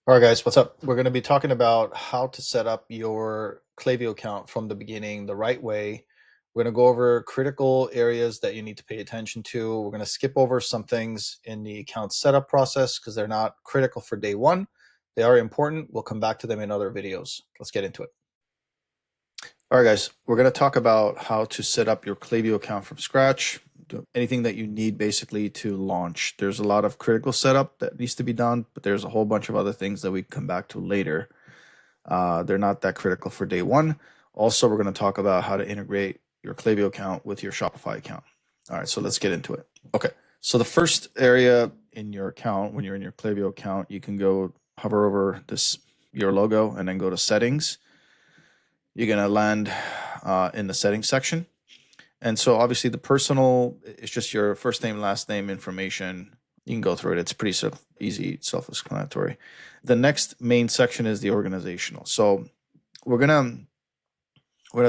All right, guys, what's up? We're going to be talking about how to set up your Klaviyo account from the beginning the right way. We're going to go over critical areas that you need to pay attention to. We're going to skip over some things in the account setup process because they're not critical for day one. They are important. We'll come back to them in other videos. Let's get into it. All right, guys, we're going to talk about how to set up your Klaviyo account from scratch. Anything that you need basically to launch. There's a lot of critical setup that needs to be done, but there's a whole bunch of other things that we come back to later. They're not that critical for day one. Also, we're going to talk about how to integrate your Klaviyo account with your Shopify account. All right, so let's get into it. Okay, so the first area in your account, when you're in your Klaviyo account, you can go hover over your logo and then go to settings. You're going to land in the settings section. And so obviously the personal is just your first name, last name information. You can go through it. It's pretty easy, self-explanatory. The next main section is the organizational. So we're gonna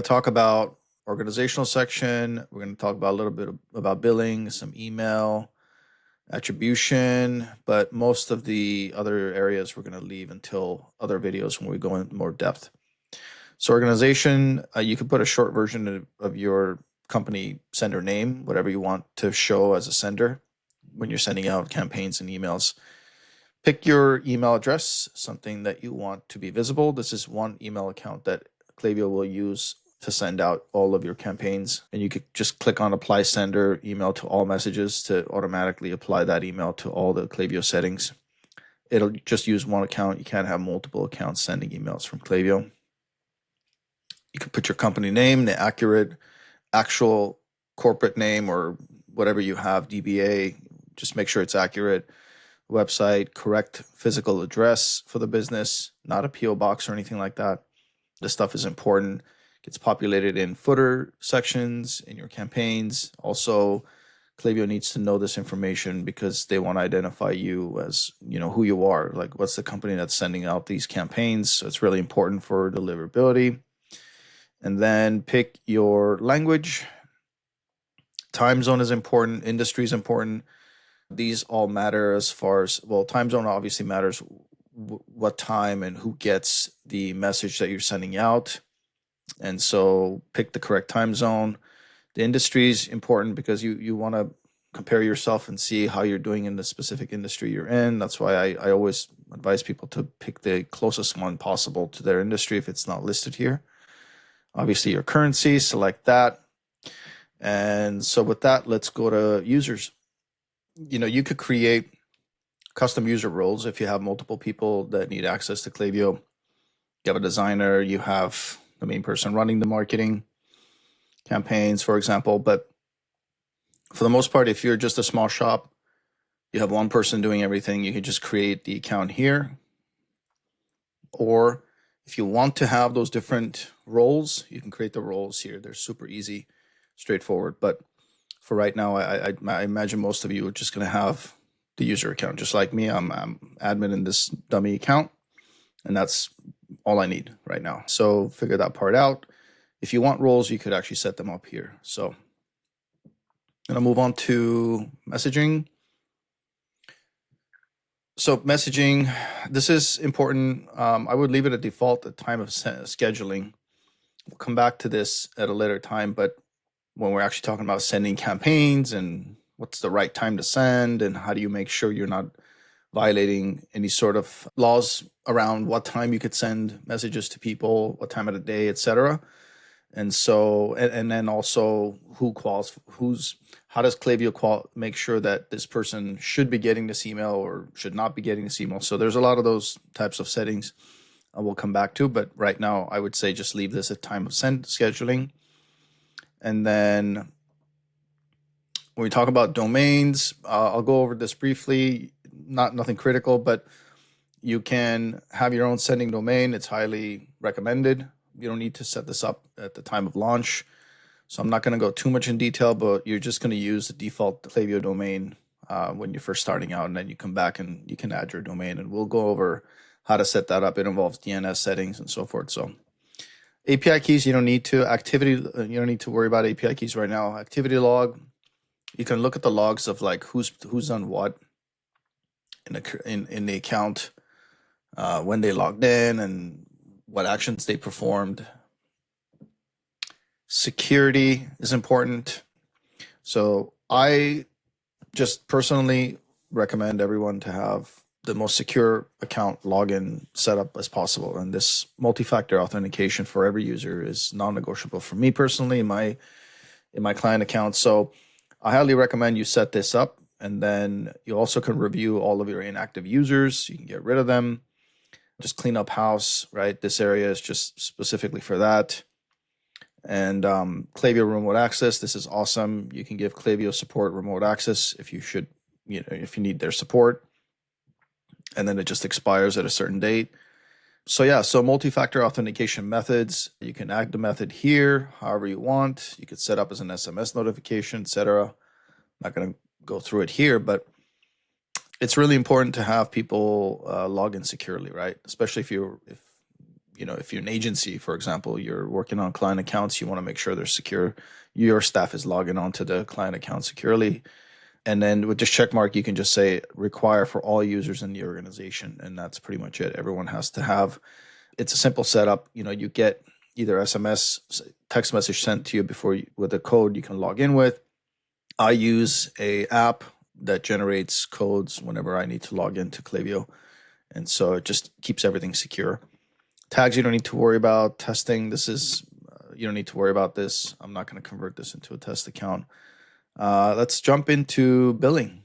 talk about organizational section. We're gonna talk about a little bit about billing, some email, attribution, but most of the other areas we're gonna leave until other videos when we go in more depth. So organization, you can put a short version of your company sender name, whatever you want to show as a sender when you're sending out campaigns and emails. Pick your email address, something that you want to be visible. This is one email account that Klaviyo will use to send out all of your campaigns. And you could just click on apply sender email to all messages to automatically apply that email to all the Klaviyo settings. It'll just use one account. You can't have multiple accounts sending emails from Klaviyo. You can put your company name, the actual corporate name or whatever you have, DBA, just make sure it's accurate. Website, correct physical address for the business, not a PO box or anything like that. This stuff is important. Gets populated in footer sections in your campaigns. Also, Klaviyo needs to know this information because they want to identify you as, who you are. Like, what's the company that's sending out these campaigns? So it's really important for deliverability. And then pick your language. Time zone is important. Industry is important. These all matter as far as, time zone obviously matters what time and who gets the message that you're sending out. And so pick the correct time zone. The industry is important because you want to compare yourself and see how you're doing in the specific industry you're in. That's why I always advise people to pick the closest one possible to their industry if it's not listed here. Obviously, your currency, select that. And so with that, let's go to users. You could create custom user roles if you have multiple people that need access to Klaviyo. You have a designer, you have the main person running the marketing campaigns, for example. But for the most part, if you're just a small shop, you have one person doing everything, you can just create the account here. Or if you want to have those different roles, you can create the roles here. They're super easy, straightforward. But for right now, I imagine most of you are just going to have the user account. Just like me, I'm admin in this dummy account, and that's all I need right now. So figure that part out. If you want roles, you could actually set them up here. So I'm going to move on to messaging. So messaging, this is important. I would leave it at default at time of scheduling. We'll come back to this at a later time, but when we're actually talking about sending campaigns and what's the right time to send and how do you make sure you're not violating any sort of laws around what time you could send messages to people, what time of the day, etc. And so, and then also how does Klaviyo make sure that this person should be getting this email or should not be getting this email? So there's a lot of those types of settings I will come back to, but right now I would say just leave this at time of send scheduling. And then when we talk about domains, I'll go over this briefly, nothing critical, but you can have your own sending domain. It's highly recommended. You don't need to set this up at the time of launch. So I'm not going to go too much in detail, but you're just going to use the default Klaviyo domain when you're first starting out, and then you come back and you can add your domain, and we'll go over how to set that up. It involves DNS settings and so forth. So API keys, you don't need to. You don't need to worry about API keys right now. Activity log, you can look at the logs of like who's done what in the account. when they logged in and what actions they performed. Security is important. So I just personally recommend everyone to have the most secure account login setup as possible. And this multi-factor authentication for every user is non-negotiable for me personally in my client account. So I highly recommend you set this up, and then you also can review all of your inactive users. You can get rid of them, just clean up house, right? This area is just specifically for that. And Klaviyo remote access. This is awesome. You can give Klaviyo support remote access if you need their support, and then it just expires at a certain date. So yeah, so multi-factor authentication methods. You can add the method here, however you want. You could set up as an SMS notification, etc. Not going to go through it here, but it's really important to have people log in securely, right? Especially if you're an agency, for example, you're working on client accounts, you want to make sure they're secure. Your staff is logging onto the client account securely. And then with this check mark, you can just say require for all users in the organization. And that's pretty much it. Everyone has to have, it's a simple setup. You get either SMS, text message sent to you with a code you can log in with. I use a app that generates codes whenever I need to log into Klaviyo. And so it just keeps everything secure. Tags you don't need to worry about. Testing, you don't need to worry about this. I'm not going to convert this into a test account. Let's jump into billing.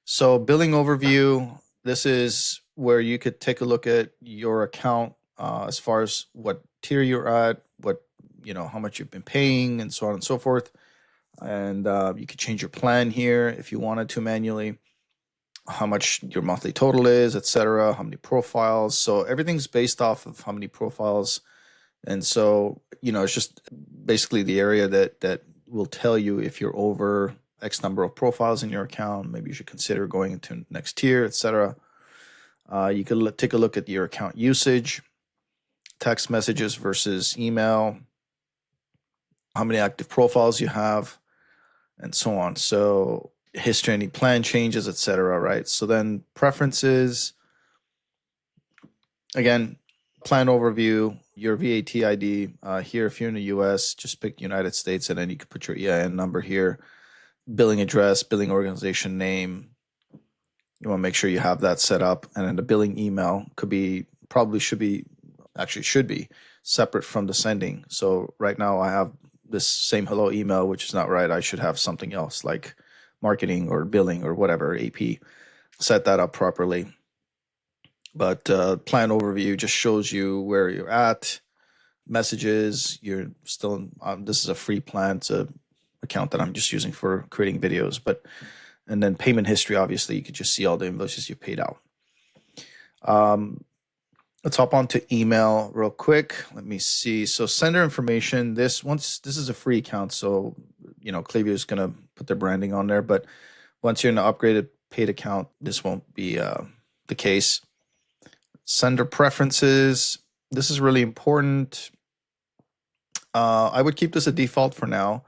So billing overview, this is where you could take a look at your account as far as what tier you're at, how much you've been paying, and so on and so forth. And you could change your plan here if you wanted to manually, how much your monthly total is, etc., how many profiles. So everything's based off of how many profiles. And so, it's just basically the area that will tell you if you're over X number of profiles in your account. Maybe you should consider going into next tier, etc. You could take a look at your account usage, text messages versus email, how many active profiles you have, and so on. So history, any plan changes, etc. Right? So then preferences, again, plan overview, your VAT ID here. If you're in the US, just pick United States, and then you can put your EIN number here. Billing address, billing organization name. You want to make sure you have that set up. And then the billing email should be separate from the sending. So right now I have this same hello email, which is not right. I should have something else like marketing or billing or whatever, AP. Set that up properly. But plan overview just shows you where you're at. Messages, you're still this is a free plan. It's a account that I'm just using for creating videos. And then payment history, obviously, you could just see all the invoices you paid out. Let's hop on to email real quick. Let me see. So sender information, this is a free account, so Klaviyo is going to put their branding on there. But once you're in an upgraded paid account, this won't be the case. Sender preferences, this is really important. I would keep this a default for now,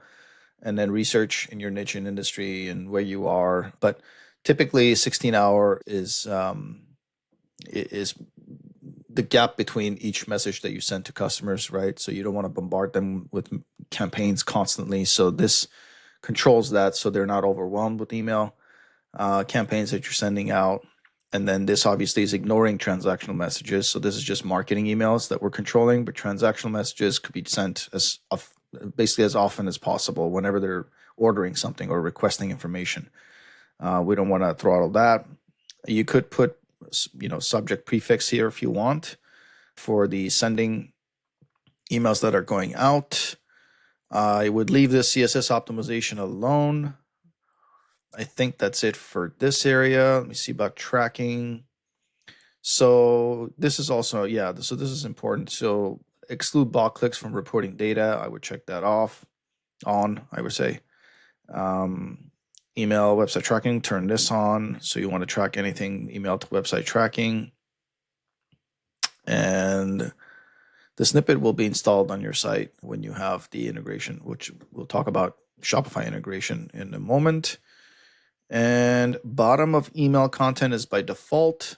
and then research in your niche and industry and where you are. But typically 16-hour is the gap between each message that you send to customers, right? So you don't want to bombard them with campaigns constantly. So this controls that, so they're not overwhelmed with email campaigns that you're sending out. And then this obviously is ignoring transactional messages. So this is just marketing emails that we're controlling, but transactional messages could be sent basically as often as possible whenever they're ordering something or requesting information. We don't want to throttle that. You could put, subject prefix here if you want for the sending emails that are going out. I would leave this CSS optimization alone. I think that's it for this area. Let me see about tracking. So this is also, so this is important. So exclude bot clicks from reporting data. I would check that on, I would say. Email website tracking, turn this on. So you want to track anything email to website tracking. And the snippet will be installed on your site when you have the integration, which we'll talk about Shopify integration in a moment. And bottom of email content is by default.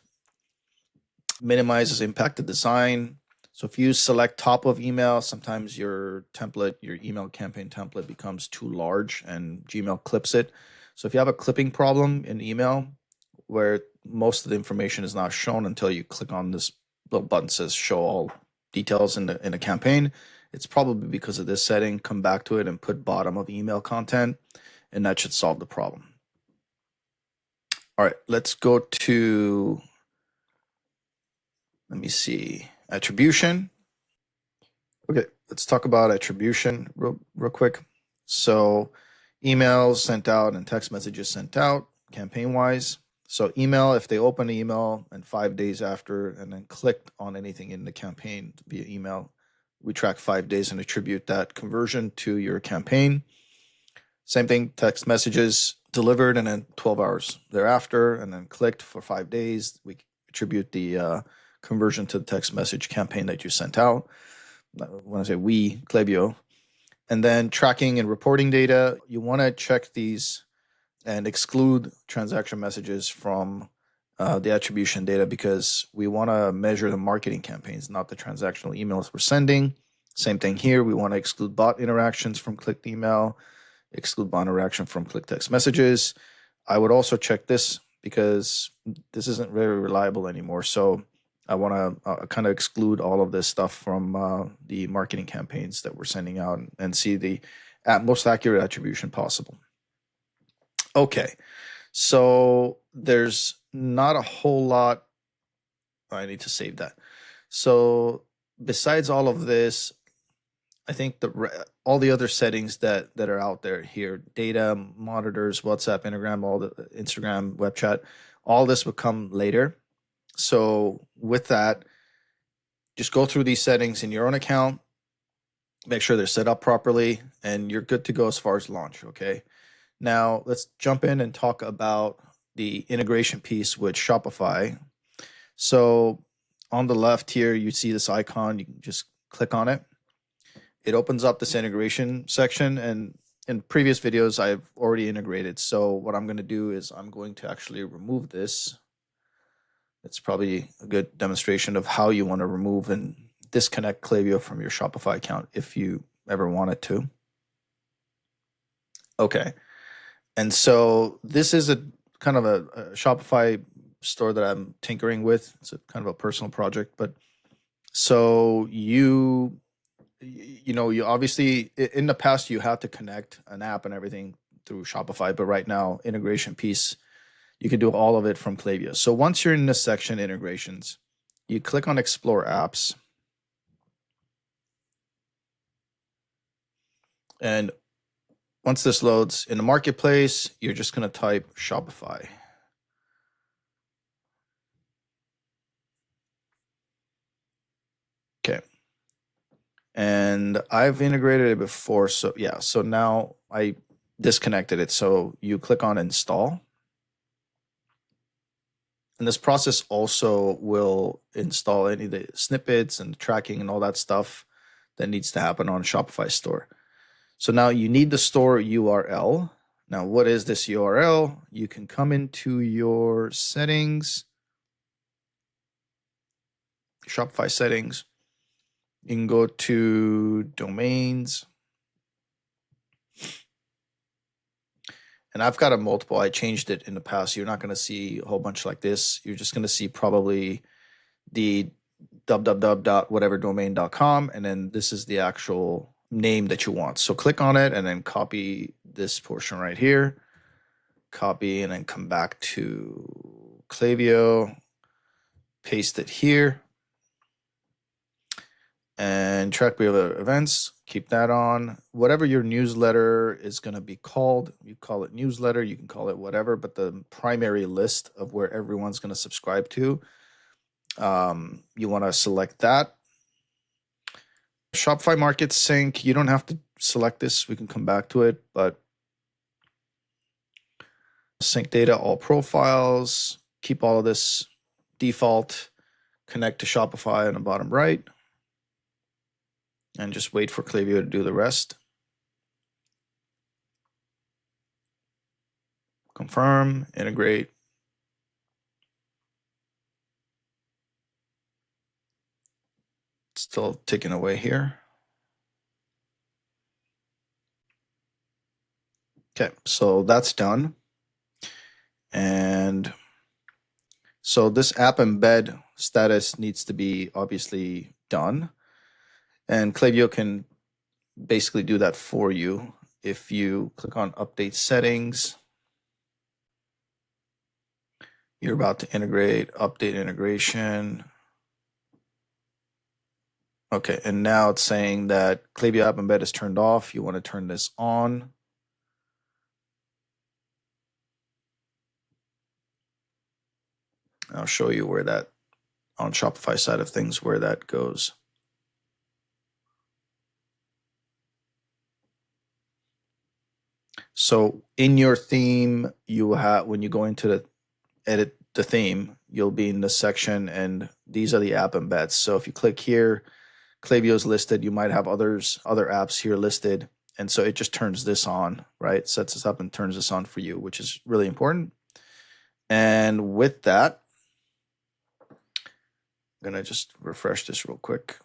Minimizes impacted design. So if you select top of email, sometimes your template, your email campaign template becomes too large and Gmail clips it. So if you have a clipping problem in email where most of the information is not shown until you click on this little button that says show all details in a campaign, it's probably because of this setting. Come back to it and put bottom of email content, and that should solve the problem. All right, let's go to, let me see, attribution. Okay, let's talk about attribution real quick. So emails sent out and text messages sent out campaign-wise. So email, if they open the email and 5 days after and then clicked on anything in the campaign via email, we track 5 days and attribute that conversion to your campaign. Same thing, text messages delivered and then 12 hours thereafter and then clicked for 5 days. We attribute the conversion to the text message campaign that you sent out. When I say we, Klaviyo. And then tracking and reporting data, you want to check these and exclude transaction messages from the attribution data because we want to measure the marketing campaigns, not the transactional emails we're sending. Same thing here. We want to exclude bot interactions from clicked email, exclude bot interaction from clicked text messages. I would also check this because this isn't very reliable anymore. So I want to kind of exclude all of this stuff from the marketing campaigns that we're sending out and see the most accurate attribution possible. Okay, so there's not a whole lot. I need to save that. So besides all of this, I think all the other settings that are out there here, data, monitors, WhatsApp, Instagram, web chat, all this will come later. So with that, just go through these settings in your own account, make sure they're set up properly, and you're good to go as far as launch, okay? Now, let's jump in and talk about the integration piece with Shopify. So on the left here, you see this icon. You can just click on it. It opens up this integration section, and in previous videos, I've already integrated. So what I'm going to do is I'm going to actually remove this. It's probably a good demonstration of how you want to remove and disconnect Klaviyo from your Shopify account if you ever wanted to. Okay. And so this is a kind of a Shopify store that I'm tinkering with. It's a kind of a personal project, but so you obviously in the past you had to connect an app and everything through Shopify, but right now integration piece, you can do all of it from Klaviyo. So once you're in this section, integrations, you click on Explore Apps. And once this loads in the marketplace, you're just going to type Shopify. Okay. And I've integrated it before. So yeah, so now I disconnected it. So you click on Install. And this process also will install any of the snippets and tracking and all that stuff that needs to happen on Shopify store. So now you need the store URL. Now, what is this URL? You can come into your settings, Shopify settings. You can go to domains. And I've got a multiple. I changed it in the past. You're not going to see a whole bunch like this. You're just going to see probably the www.whateverdomain.com. And then this is the actual name that you want. So click on it and then copy this portion right here. Copy and then come back to Klaviyo. Paste it here. And track other events, keep that on. Whatever your newsletter is going to be called, you call it newsletter, you can call it whatever, but the primary list of where everyone's going to subscribe to, you want to select that. Shopify Market Sync, you don't have to select this. We can come back to it, but sync data, all profiles, keep all of this default, connect to Shopify on the bottom right. And just wait for Klaviyo to do the rest. confirm, integrate. Still ticking away here. Okay, so that's done. And so this app embed status needs to be obviously done. And Klaviyo can basically do that for you. If you click on update settings, you're about to integrate, update integration. Okay, and now it's saying that Klaviyo app embed is turned off. You want to turn this on. I'll show you where that, on Shopify side of things, where that goes. So in your theme, you have, when you go into the edit the theme, you'll be in the section, and these are the app embeds. So if you click here, Klaviyo is listed. You might have other apps here listed. And so it just turns this on, right? Sets this up and turns this on for you, which is really important. And with that, I'm going to just refresh this real quick.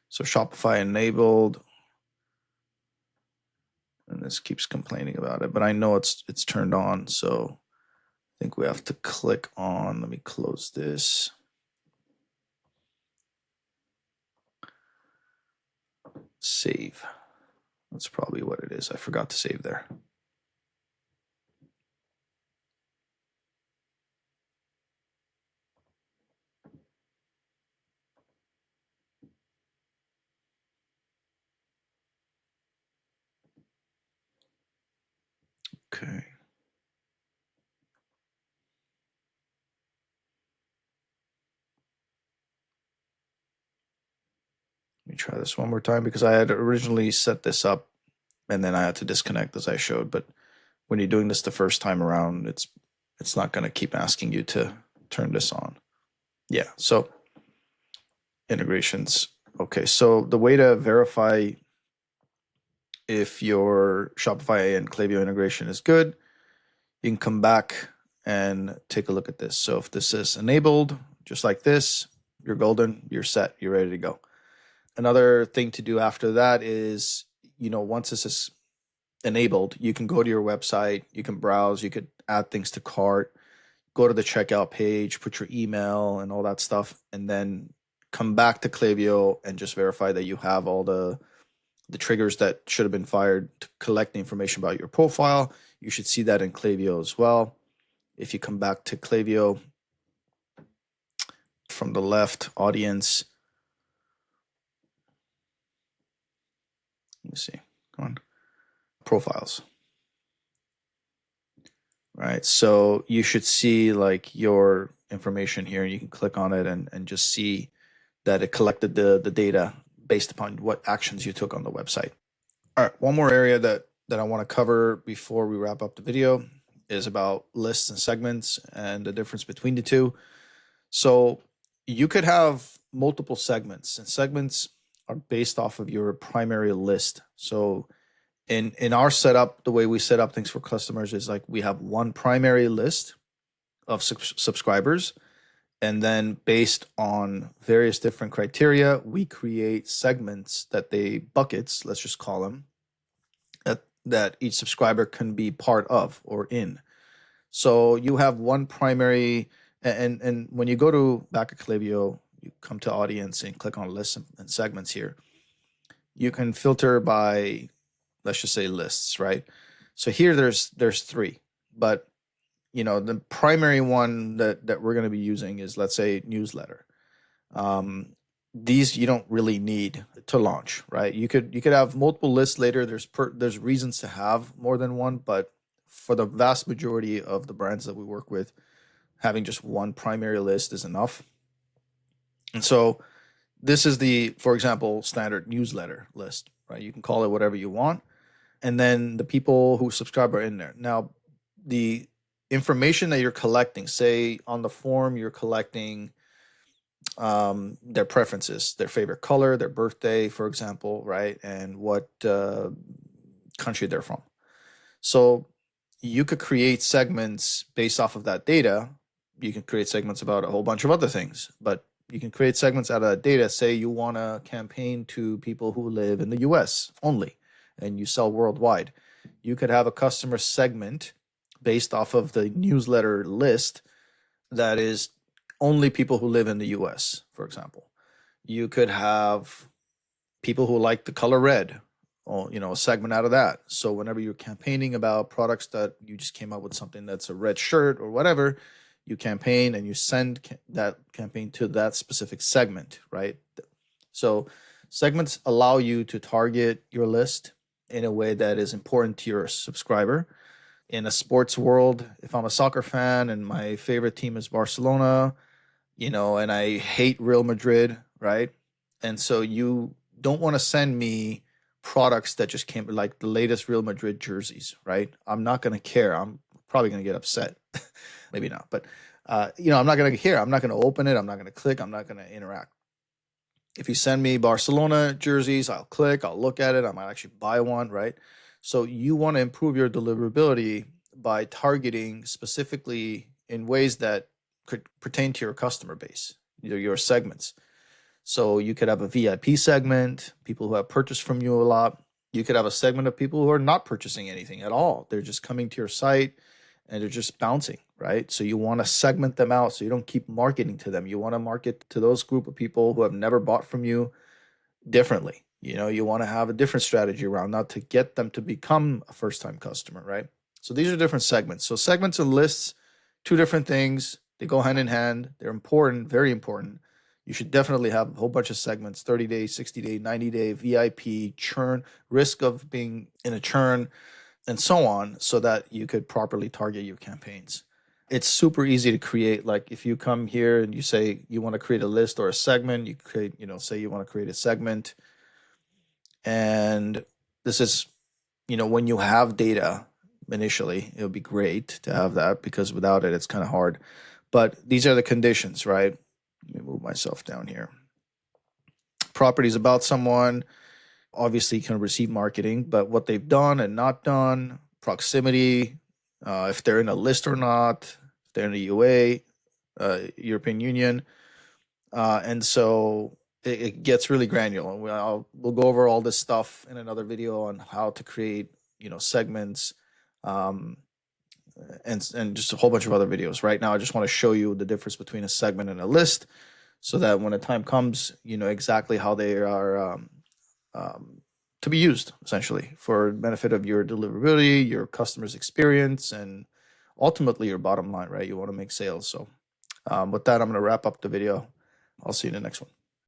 So Shopify enabled, and this keeps complaining about it, but I know it's turned on. So I think we have to click on, let me close this. Save. That's probably what it is. I forgot to save there. Okay. Let me try this one more time, because I had originally set this up and then I had to disconnect as I showed. But when you're doing this the first time around, it's not going to keep asking you to turn this on. Yeah, so integrations. Okay, so the way to verify if your Shopify and Klaviyo integration is good, you can come back and take a look at this. So if this is enabled, just like this, you're golden, you're set, you're ready to go. Another thing to do after that is, once this is enabled, you can go to your website, you can browse, you could add things to cart, go to the checkout page, put your email and all that stuff, and then come back to Klaviyo and just verify that you have all the triggers that should have been fired to collect the information about your profile. You should see that in Klaviyo as well. If you come back to Klaviyo from the left, audience, let me see, come on, profiles. Right, so you should see like your information here, and you can click on it and just see that it collected the data based upon what actions you took on the website. All right, one more area that I want to cover before we wrap up the video is about lists and segments and the difference between the two. So you could have multiple segments, and segments are based off of your primary list. So in our setup, the way we set up things for customers is like we have one primary list of subscribers, and then based on various different criteria, we create segments buckets, let's just call them, that each subscriber can be part of or in. So you have one primary, and when you go to back at Klaviyo, you come to audience and click on lists and segments here. You can filter by, let's just say, lists, right? So here there's three, but the primary one that we're going to be using is, let's say, newsletter. These you don't really need to launch, right? You could have multiple lists later. There's reasons to have more than one, but for the vast majority of the brands that we work with, having just one primary list is enough. And so this is the, for example, standard newsletter list, right? You can call it whatever you want. And then the people who subscribe are in there. Now, the information that you're collecting, say on the form, you're collecting their preferences, their favorite color, their birthday, for example, right? And what country they're from. So you could create segments based off of that data. You can create segments about a whole bunch of other things, but you can create segments out of that data. Say you want to campaign to people who live in the US only and you sell worldwide. You could have a customer segment based off of the newsletter list that is only people who live in the US, for example. You could have people who like the color red, or a segment out of that. So whenever you're campaigning about products that you just came up with something that's a red shirt or whatever, you campaign and you send that campaign to that specific segment, right? So segments allow you to target your list in a way that is important to your subscriber. In a sports world, if I'm a soccer fan and my favorite team is Barcelona, and I hate Real Madrid, right? And so you don't want to send me products that just came, like the latest Real Madrid jerseys, right? I'm not going to care. I'm probably going to get upset. Maybe not, but I'm not going to care. I'm not going to open it. I'm not going to click. I'm not going to interact. If you send me Barcelona jerseys, I'll click, I'll look at it. I might actually buy one, right? So you want to improve your deliverability by targeting specifically in ways that could pertain to your customer base, your segments. So you could have a VIP segment, people who have purchased from you a lot. You could have a segment of people who are not purchasing anything at all. They're just coming to your site and they're just bouncing, right? So you want to segment them out so you don't keep marketing to them. You want to market to those group of people who have never bought from you differently. You want to have a different strategy around that to get them to become a first-time customer, right? So these are different segments. So segments and lists, two different things. They go hand in hand. They're important, very important. You should definitely have a whole bunch of segments: 30-day, 60-day, 90-day, VIP, churn, risk of being in a churn, and so on, so that you could properly target your campaigns. It's super easy to create. Like if you come here and you say you want to create a list or a segment, you create, say you want to create a segment. And this is, when you have data initially, it would be great to have that, because without it, it's kind of hard. But these are the conditions, right? Let me move myself down here. Properties about someone, obviously can receive marketing, but what they've done and not done, proximity, if they're in a list or not, if they're in the UA, European Union. And so it gets really granular. We'll go over all this stuff in another video on how to create, segments, and just a whole bunch of other videos. Right now, I just want to show you the difference between a segment and a list, so that when the time comes, you know exactly how they are to be used, essentially, for benefit of your deliverability, your customer's experience, and ultimately your bottom line, right? You want to make sales. So with that, I'm going to wrap up the video. I'll see you in the next one.